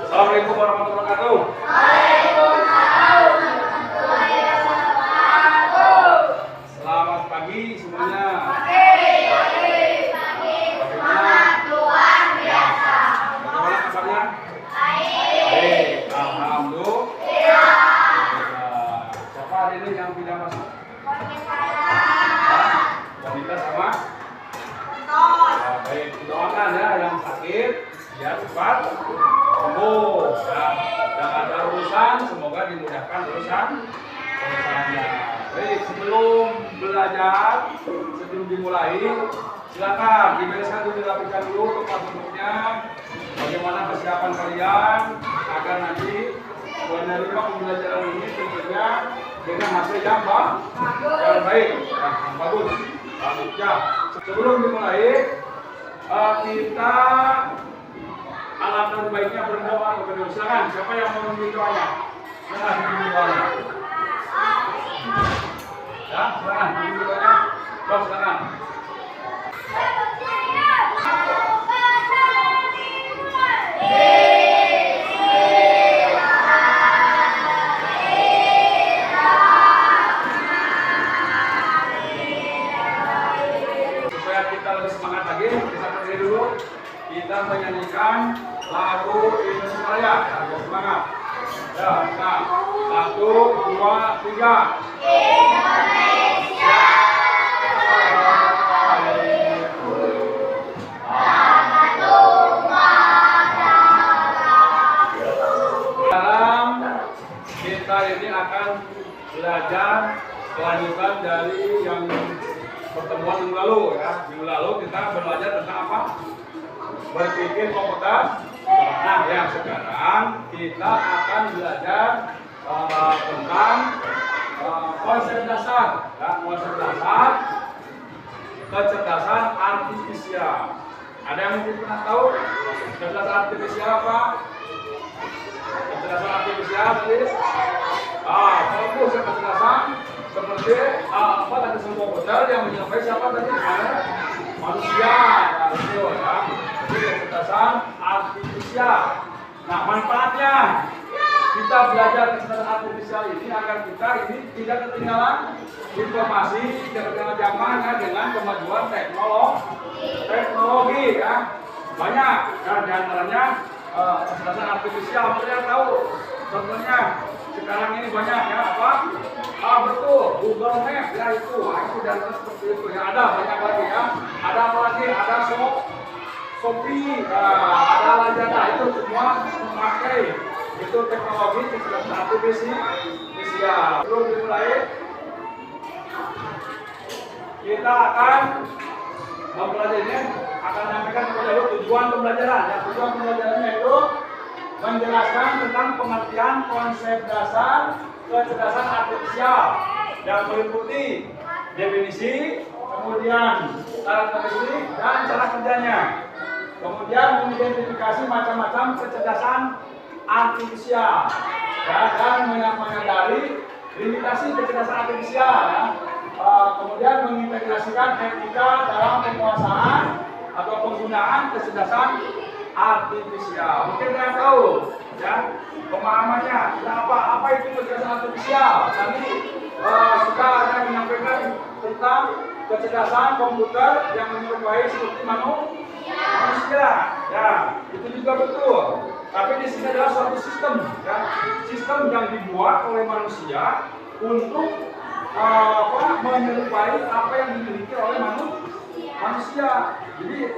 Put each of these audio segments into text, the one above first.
Assalamualaikum warahmatullahi wabarakatuh. Selamat pagi semuanya. Bagaimana kabarnya? Baik, alhamdulillah. Siapa hari ini yang tidak masuk? Wanita sama? Ya, baik, doakan ya yang sakit biar cepat sembuh. Yang ada urusan semoga dimudahkan urusannya. Baik, sebelum belajar, sebelum dimulai, silakan dibereskan dulu, dirapikan dulu tempat duduknya. Bagaimana kesiapan kalian agar nanti menerima pembelajaran ini tentunya dengan hasil yang baik, yang bagus. Ya, sebelum dimulai, kita alangkah baiknya berdoa kepada Allah. Silakan, siapa yang mau memilih doanya? Silakan memilih doanya. Ya, silakan memilih doanya. Silakan. Supaya kita lebih semangat lagi, kita berdiri dulu. Kita menyanyikan lagu Indonesia Raya. Ayo semangat. Ya, nah, 1, 2, 3. Indonesia dalam kita ini akan belajar kelanjutan dari yang pertemuan minggu lalu ya. Minggu lalu kita belajar tentang apa? Berpikir komputer. Nah, yang sekarang kita akan belajar tentang konsep dasar, ya, konsep dasar kecerdasan artifisial. Ada yang mungkin pernah tahu kecerdasan artifisial apa? Kecerdasan artifisial is fokus kecerdasan seperti apa tadi semua komputer yang mencapai siapa tadi? Manusia, ya. Jadi kecerdasan artifisial. Nah, manfaatnya kita belajar kecerdasan artifisial ini agar kita ini tidak ketinggalan informasi, tidak ketinggalan zaman ya, dengan kemajuan teknologi ya. Banyak ya, diantaranya kecerdasan artifisial. Kalian tahu contohnya sekarang ini banyak ya apa? Betul, Google Maps ya itu dan seperti itu ya. Ada banyak lagi ya. Ada apa lagi? Ada Shopee, ada Lazada, itu semua memakai itu teknologi kecerdasan artifisial. Sebelum dimulai, kita akan mempelajarinya, akan menyampaikan kepada tujuan pembelajaran. Ya, tujuan pembelajarannya itu menjelaskan tentang pengertian konsep dasar kecerdasan artifisial yang meliputi definisi, kemudian karakteristik dan cara kerjanya. Kemudian mengidentifikasi macam-macam kecerdasan artifisial dan menyadari limitasi kecerdasan artifisial. Ya. Kemudian mengintegrasikan etika dalam penguasaan atau penggunaan kecerdasan artifisial. Mungkin kalian tahu, ya pemahamannya. Apa itu kecerdasan artifisial? Tadi sudah ada menyampaikan tentang kecerdasan komputer yang menyerupai seperti manusia, ya itu juga betul. Tapi di sini adalah suatu sistem, ya sistem yang dibuat oleh manusia untuk menyerupai apa yang dimiliki oleh manusia. Jadi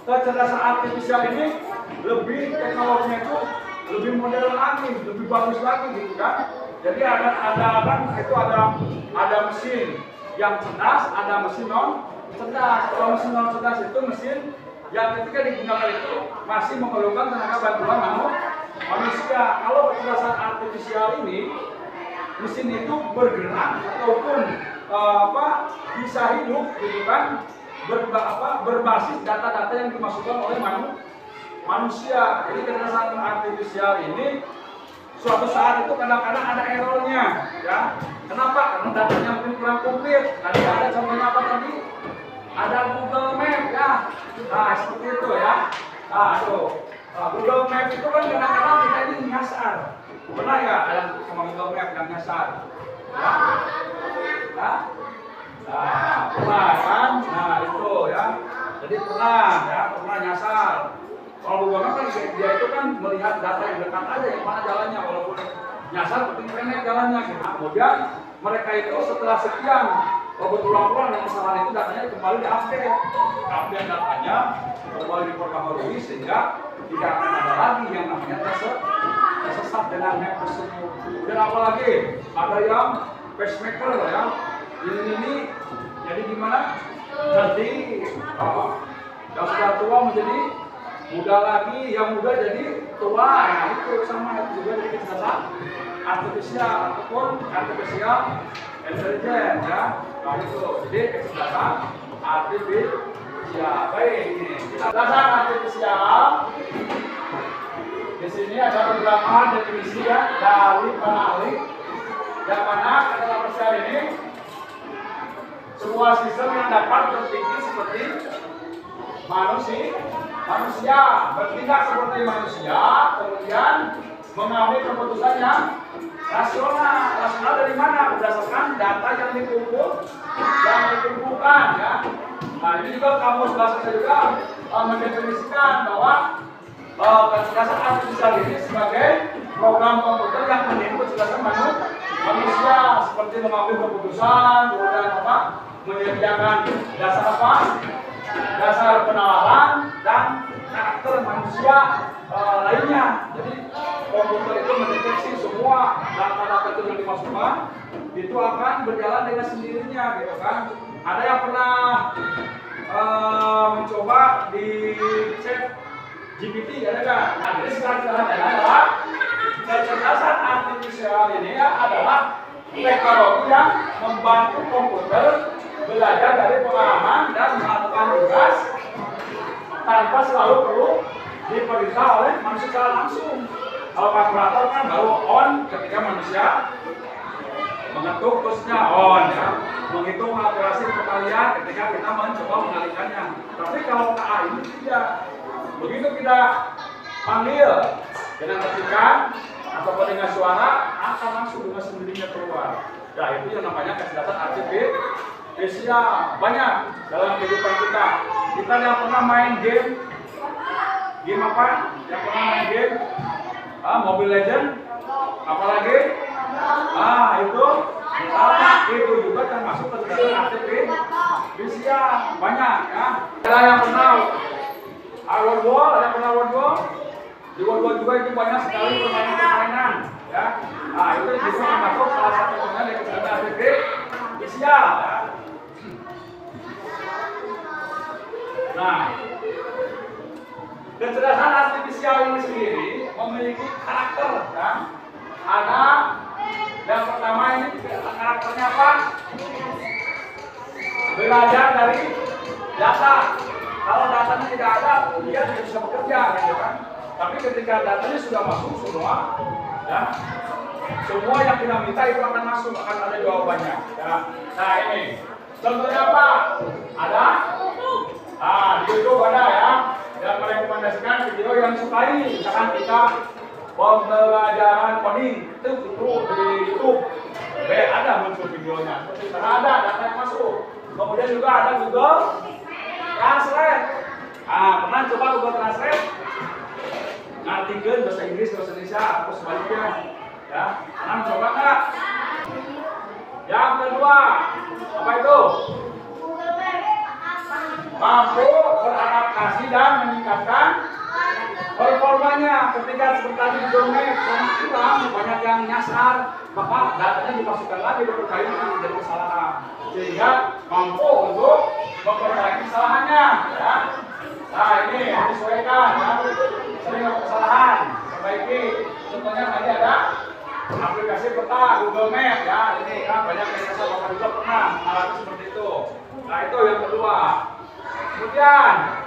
kecerdasan artifisial ini lebih teknologinya itu lebih modern lagi, lebih bagus lagi gitu kan. Jadi ada mesin yang cerdas, ada mesin non cerdas. Kalau mesin non cerdas itu mesin yang ketika digunakan itu masih memerlukan tenaga bantuan manusia. Kalau kecerdasan artifisial ini mesin itu bergerak ataupun bisa hidup gitu kan, berbasis data-data yang dimasukkan oleh manusia. Jadi kecerdasan artifisial ini suatu saat itu kadang-kadang ada errornya, ya. Kenapa? Karena datanya mungkin kurang komplit. Tadi ada contohnya apa tadi? Ada Google Maps, ya. Nah, seperti itu ya. Nah, tuh. Google Map itu kan kadang-kadang kita ini nyasar. Pernah ya ada sama Google Map yang nyasar? Ya? Ya? Nah, pernah kan? Nah itu ya. Jadi pernah nyasar. Kalau Google Map kan dia itu kan melihat data yang dekat aja yang mana jalannya, walaupun nyasar penting pendek jalannya. Gitu. Nah, kemudian mereka itu setelah sekian berulang-ulang yang kesalahan itu datanya kembali update datanya kembali diperbaharui sehingga tidak akan ada lagi yang namanya tersesat dengan map tersebut. Dan apalagi ada yang pacemaker ya, ini jadi gimana? Jadi yang sudah tua menjadi muda lagi, yang muda jadi tua, ya itu sama itu juga jadi kecerdasan artifisial ataupun artificial intelligence ya. Nah itu jadi kecerdasan artifisial. Baik, ini kecerdasan artifisial. Di sini ada beberapa definisi ya dari para ahli. Yang mana adalah persen ini sebuah sistem yang dapat berpikir seperti manusia, bertindak seperti manusia, kemudian mengambil keputusan yang rasional. Rasional dari mana? Berdasarkan data yang dikumpulkan ya. Nah ini juga kamus bahasa saya juga mendefinisikan bahwa kecerdasan artifisial ini sebagai program komputer yang meniru kecerdasan manusia, seperti mengambil keputusan, kemudian menyediakan dasar penalaran dan karakter manusia lainnya. Jadi komputer itu mendeteksi semua data-data itu yang dimasukkan itu akan berjalan dengan sendirinya, gitu kan? Ada yang pernah mencoba di chat GPT, ada nggak? Nah, jadi sekarang adalah kecerdasan artifisial ini adalah teknologi yang membantu komputer belajar dari pengalaman dan melakukan tugas tanpa selalu perlu diperintah oleh manusia secara langsung. Kalau kalkulator kan baru on ketika manusia mengetuk terusnya on ya, menghitung operasi perkalian ketika kita mencoba mengalihkannya. Tapi kalau AI ini tidak. Begitu kita panggil dengan ketikan ataupun dengan suara akan langsung dengan sendirinya keluar. Nah itu yang namanya kecerdasan artifisial. Banyak dalam kehidupan kita. Kita yang pernah main game apa? Yang pernah main game Mobile Legend, apalagi itu juga termasuk kecerdasan artifisial. Banyak ya. Ada yang pernah World War, ada yang pernah World War? Di World War juga itu banyak sekali permainan ya. Nah itu juga termasuk salah satu dari kecerdasan artifisial ya. Nah, kecerdasan artifisial ini sendiri memiliki karakter ya. Ada yang pertama ini karakternya apa? Belajar dari data. Kalau datanya tidak ada, dia tidak bisa bekerja, gitu kan? Tapi ketika datanya sudah masuk semua, ya, semua yang kita minta itu akan masuk, akan ada jawabannya. Ya. Nah ini, contohnya apa? Ada? Di YouTube ada ya, yang merekomendasikan video yang disukai. Misalkan kita pembelajaran coding itu di YouTube, ada muncul videonya. Karena ada data yang masuk. Kemudian juga ada Google Translate. Pernah coba Google Translate? Ngartikan bahasa Inggris, bahasa Indonesia, atau sebaliknya. Ya, pernah coba nggak? Yang kedua, apa itu? Mampu beradaptasi dan meningkatkan performanya. Ketika seperti di domain kurang banyak yang nyasar, maka datanya dimasukkan lagi dipercayai menjadi kesalahan, sehingga mampu untuk memperbaiki kesalahannya. Ya. Nah ini disesuaikan, ya. Sering ada kesalahan, perbaiki. Contohnya tadi ada aplikasi peta Google Map, ya. Ini kan banyak yang nyasar, bapak juga pernah mengalami seperti itu. Nah itu yang kedua. Kemudian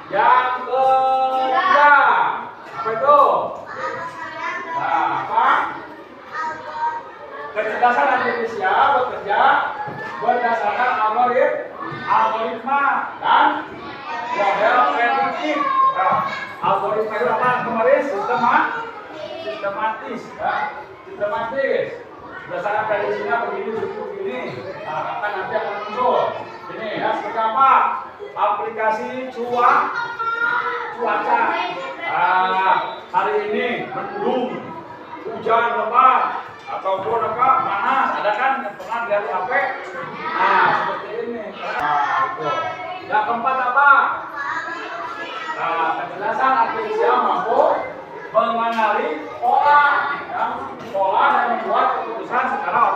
yang ketiga, apa itu? Nah, apa? Kecerdasan artifisial bekerja berdasarkan algoritma dan model prediktif. Nah, Algoritma itu apa kemarin? Sistematis, ya. Sistematis. Berdasarkan prediksinya begini. Nah, akan nanti akan muncul. Ini ya seperti apa? Aplikasi cuaca. Hari ini mendung, hujan lebat, ataupun apa panas. Ada kan yang pernah lihat HP? Nah, seperti ini. Nah, itu. Yang keempat apa? Penjelasan artifisial mampu mengenali pola, ya, pola dan membuat keputusan secara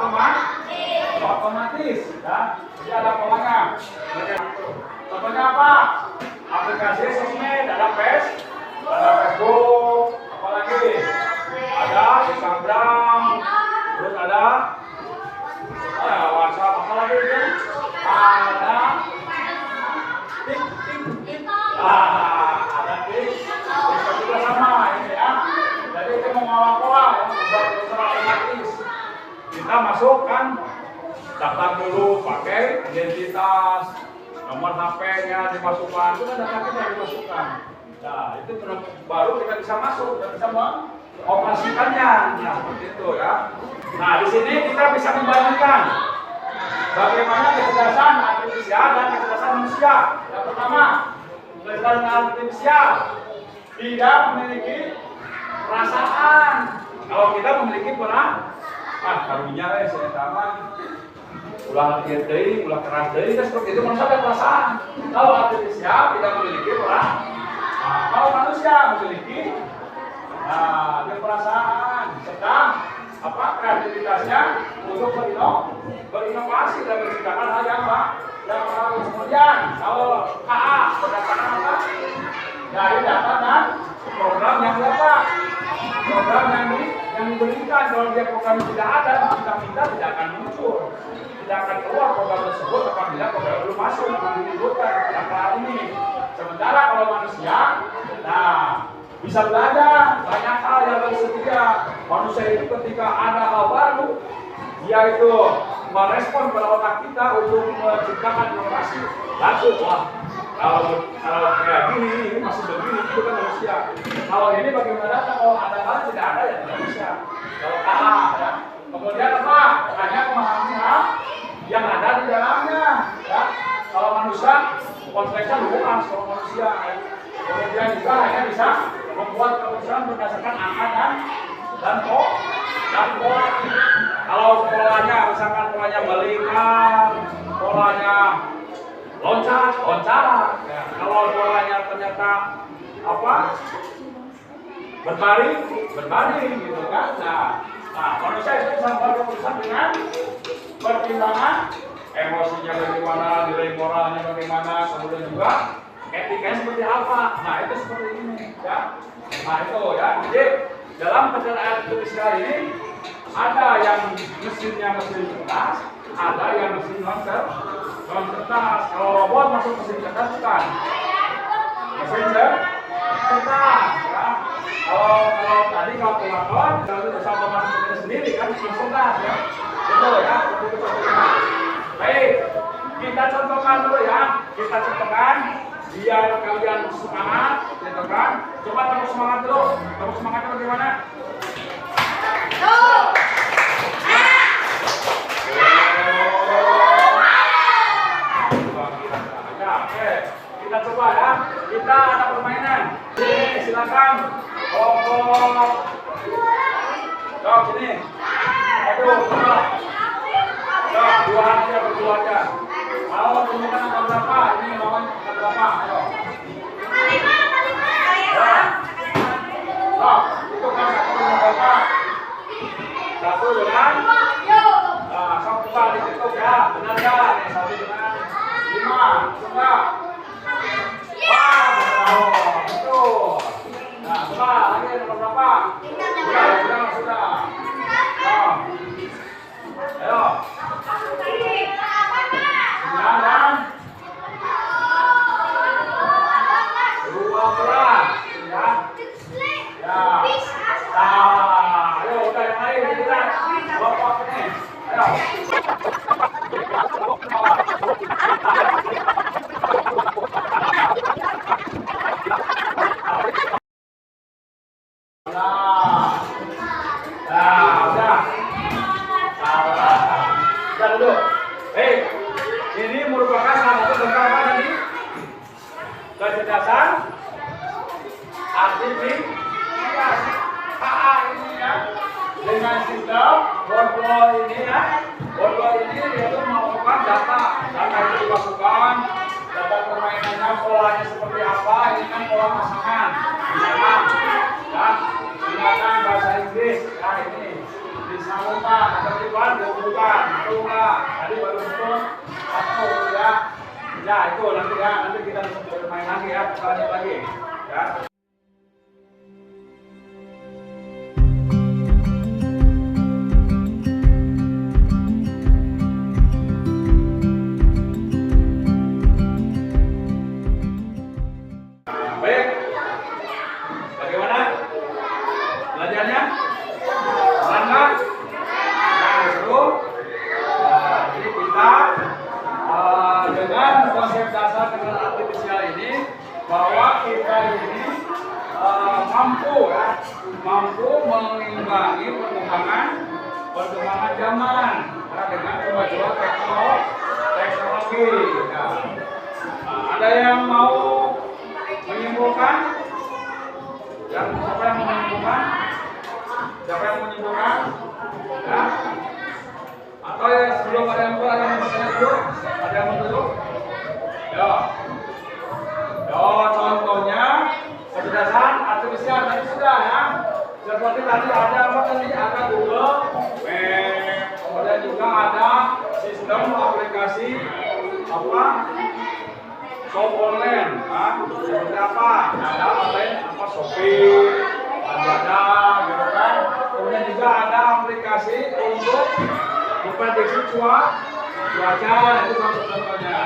otomatis, ya. Jadi ada polanya. Contohnya apa? Aplikasi sosmed, ada Facebook, apalagi ada Instagram, terus ada WhatsApp, apalagi itu ada ada juga sama ini ya. Jadi itu mengawal pola yang membuat secara otomatis. Kita masukkan daftar dulu pakai identitas, nomor HP-nya dimasukkan, itu kan data kita dimasukkan. Nah itu baru kita bisa masuk dan bisa mengoperasikannya. Nah seperti itu ya. Nah di sini kita bisa membandingkan bagaimana kecerdasan artifisial dan kecerdasan manusia. Yang pertama, kecerdasan artifisial tidak memiliki perasaan. Kalau kita memiliki karunya saya taman ulah latihan ulah keras kan seperti itu, manusia ada perasaan. Kalau artifisial tidak memiliki perasaan. Nah, kalau manusia memiliki perasaan, sedang kreativitasnya untuk berinovasi dan menciptakan hal yang baru. Kemudian kalau KA berdasarkan apa? Dari data dan program yang program yang diberikan. Kalau dia program tidak ada, kita tidak akan muncul, tidak akan keluar program tersebut apabila program belum masuk dibutuhkan data ini. Sementara kalau manusia, bisa belajar banyak hal yang tersedia. Manusia itu ketika ada hal baru, dia itu merespon pada otak kita untuk menciptakan inovasi. Langsung kalau kayak gini, ini masih begini, itu kan manusia. Kalau ini bagaimana? Kalau ada hal tidak ada ya tidak bisa. Kalau ya. Kemudian apa? Hanya memahami hal yang ada di dalamnya. Ya. Kalau manusia konteksnya luas, kalau manusia. Kemudian juga hanya bisa membuat keputusan berdasarkan angka dan pola. Kalau polanya misalkan polanya melingkar, polanya loncat. Ya. Kalau polanya ternyata berbaring gitu kan. Nah, manusia itu bisa membuat keputusan dengan pertimbangan emosinya bagaimana, nilai moralnya bagaimana, kemudian juga etikanya seperti apa. Nah itu seperti ini ya. Nah itu ya. Jadi dalam pencernaan artifisial ini ada yang mesinnya mesin cerdas, ada yang mesin non cerdas. Kalau robot masuk mesin cerdas bukan? Mesin cerdas ya. Kalau tadi kalkulator kalau bisa memasukkan sendiri kan mesin cerdas ya. Itu ya. Baik, kita contohkan dulu ya. Kita contohkan biar kalian semangat, gitu kan? Coba tepuk semangat dulu. Tepuk semangatnya bagaimana? Oke, kita coba ya. Kita ada permainan. Sini, silakan. Kelompok. Jom sini. Aduh, dua aja berdua aja. Mau tunjukkan angka berapa? Ini mau angka berapa? Ayo. Itu kan satu dengan berapa? Satu dengan? Nah, sok coba ditutup ya. Benar ya? Nih, satu dengan 5. Coba. Wah, betul. Nah, coba lagi nomor berapa? Sudah. Ayo. Bonbon ini ya, bonbon ini dia tuh melakukan data itu dimasukkan, data permainannya polanya seperti apa, ini kan pola pasangan, misalkan, ya, gunakan bahasa Inggris, ya ini disambungkan, ketertiban dihubungkan, itu enggak, tadi baru itu satu ya, ya itu nanti kita bisa bermain lagi ya, kita lanjut lagi, ya. Baik, bagaimana belajarnya? Semangat? Nah, seru. Nah, jadi kita dengan konsep dasar kecerdasan artifisial ini, bahwa kita ini mampu mengimbangi perkembangan zaman dengan kemajuan teknologi. Nah, ada yang mau menyimpulkan? Siapa yang mau menyimpulkan? Siapa yang mau menyimpulkan? Ya? Atau ya sebelum ada yang bertanya dulu? Ada yang mau dulu? Ya. Contohnya kecerdasan artifisial tadi sudah ya. Seperti tadi ada apa tadi? Ada Google Map, kemudian juga ada sistem aplikasi apa? Shop online, seperti apa? Ada online apa Shopee, ada gitu kan. Kemudian juga ada aplikasi untuk memprediksi cuaca, itu contohnya.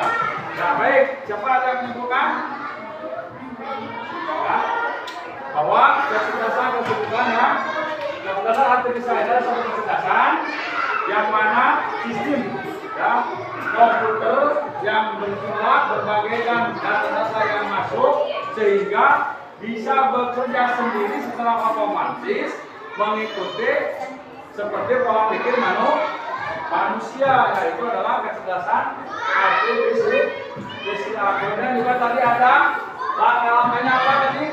Nah baik, siapa ada yang menyimpulkan? Ya, bahwa kecerdasan keseluruhan ya, kecerdasan artifisial adalah suatu kecerdasan yang mana sistem ya komputer yang berjumlah berbagai dan data-data yang masuk sehingga bisa bekerja sendiri secara otomatis mengikuti seperti pola pikir manusia, yaitu adalah kecerdasan artifisial. Kemudian juga tadi ada langkah-langkahnya apa tadi?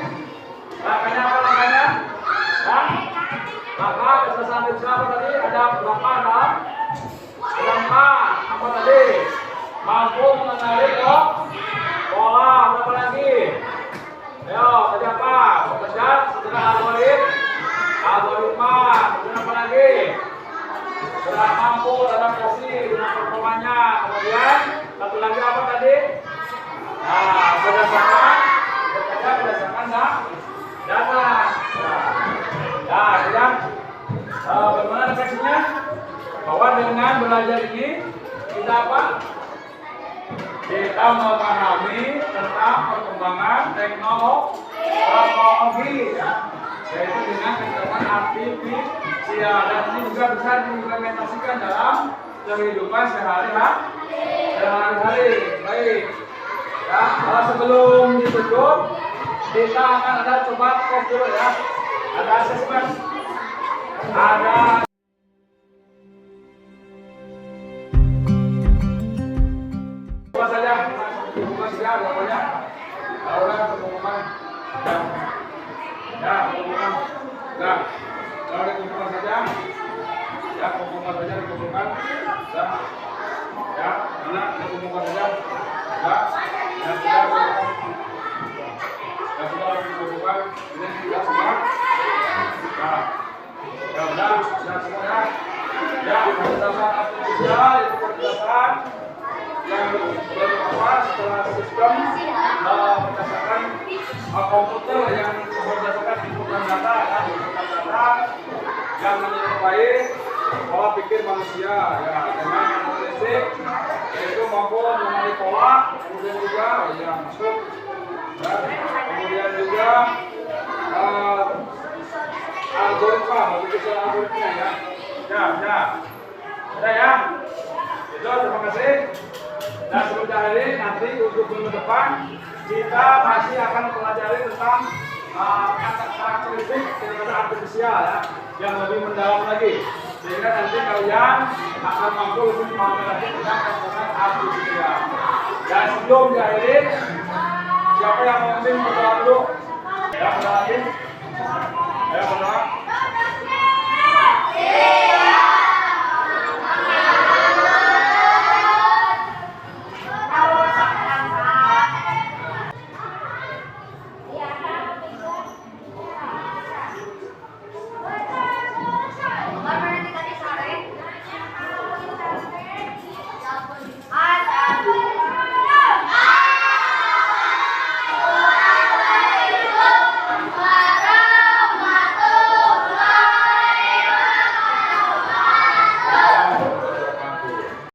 Langkah kecerdasan artifisial apa tadi? Ada berapa? Langkah apa tadi? Mampu mengenali pola, apa lagi? Ayo, tadi apa? Bekerja secara algoritma, kemudian apa lagi? Sudah mampu adaptasi dengan performanya. Kemudian satu lagi apa tadi? Nah, berdasarkan data. Nah, ya. Bagaimana refleksinya? Bahwa dengan belajar ini kita apa? Kita memahami tentang perkembangan teknologi ya, yaitu dengan kecerdasan artifisial, dan ini juga bisa diimplementasikan dalam kehidupan sehari-hari. Baik ya, sebelum ditutup kita akan ada coba tes dulu ya, ada asesmen, ada pokoknya orang pengumuman ya pengumuman ya kalau dikumpulkan saja ya pengumuman saja dikumpulkan ya anak dikumpulkan saja ya dan sudah dikumpulkan ini sudah semua ya sudah semuanya ya kecerdasan artifisial itu kecerdasan yang berapa setelah sistem berdasarkan komputer yang berdasarkan inputan data yang menyerupai pola pikir manusia ya, dengan analitik yaitu mampu mengenali pola, kemudian juga yang masuk ya, kemudian juga algoritma, berbicara algoritma ya udah ya itu, terima kasih. Dan sebentar ini nanti untuk minggu depan kita masih akan mempelajari tentang karakteristik kecerdasan artifisial ya, yang lebih mendalam lagi, sehingga nanti kalian akan mampu lebih memahami lagi tentang kecerdasan artifisial. Dan sebelum diakhiri, siapa yang mau berdoa dulu? Ya, berdoa lagi. Ya, berdoa.